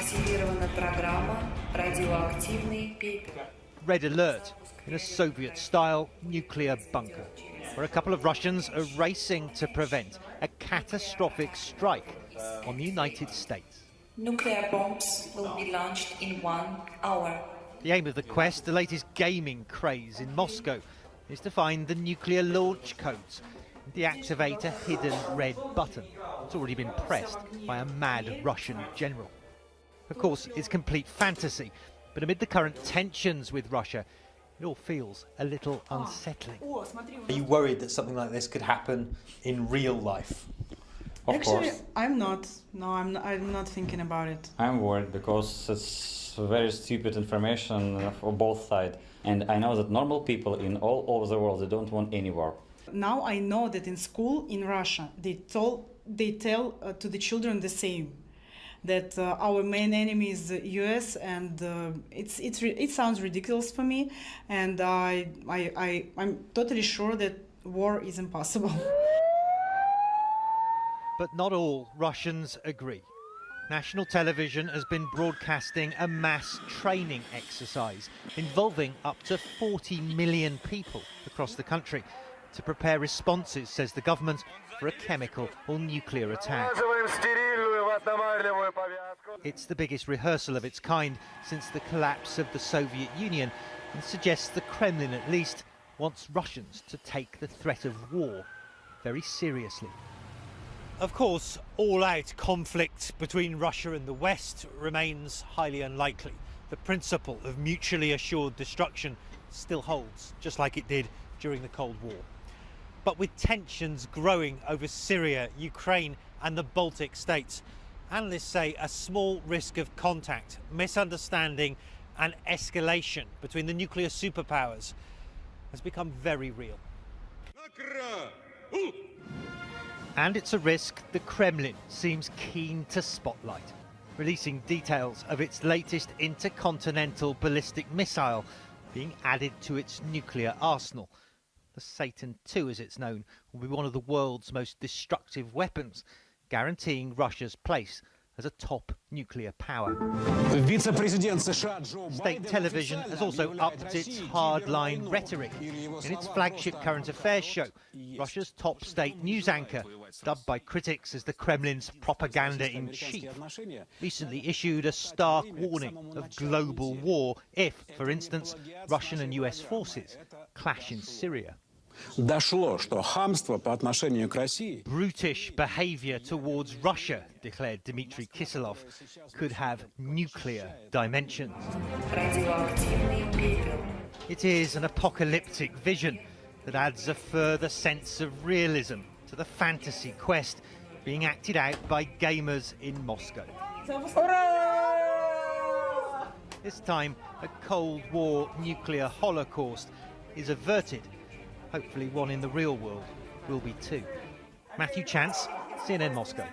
активирована программа «Радиоактивный пепел». Red alert in a Soviet-style nuclear bunker, where a couple of Russians are racing to prevent a catastrophic strike on the United States. Nuclear bombs will be launched in 1 hour. The aim of the quest, the latest gaming craze in Moscow, is to find the nuclear launch codes and deactivate a hidden red button that's already been pressed by a mad Russian general. Of course, it's complete fantasy, but amid the current tensions with Russia, it all feels a little unsettling. Are you worried that something like this could happen in real life? Actually, I'm not. No, I'm not thinking about it. I'm worried because it's very stupid information for both sides. And I know that normal people in all over the world, they don't want any war. Now I know that in school in Russia, they tell to the children the same, that our main enemy is the US, and it sounds ridiculous for me, and I'm totally sure that war is impossible. But not all Russians agree. National television has been broadcasting a mass training exercise involving up to 40 million people across the country to prepare responses, says the government, for a chemical or nuclear attack. It's the biggest rehearsal of its kind since the collapse of the Soviet Union and suggests the Kremlin at least wants Russians to take the threat of war very seriously. Of course, all-out conflict between Russia and the West remains highly unlikely. The principle of mutually assured destruction still holds, just like it did during the Cold War. But with tensions growing over Syria, Ukraine and the Baltic states, analysts say a small risk of contact, misunderstanding and escalation between the nuclear superpowers has become very real. And it's a risk the Kremlin seems keen to spotlight, releasing details of its latest intercontinental ballistic missile being added to its nuclear arsenal. The Satan II, as it's known, will be one of the world's most destructive weapons, guaranteeing Russia's place as a top nuclear power. State television has also upped its hardline rhetoric. In its flagship current affairs show, Russia's top state news anchor, dubbed by critics as the Kremlin's propaganda-in-chief, recently issued a stark warning of global war if, for instance, Russian and US forces clash in Syria. Brutish behaviour towards Russia, declared Dmitry Kiselov, could have nuclear dimensions. It is an apocalyptic vision that adds a further sense of realism to the fantasy quest being acted out by gamers in Moscow. This time, a Cold War nuclear holocaust is averted. Hopefully one in the real world will be too. Matthew Chance, CNN Moscow.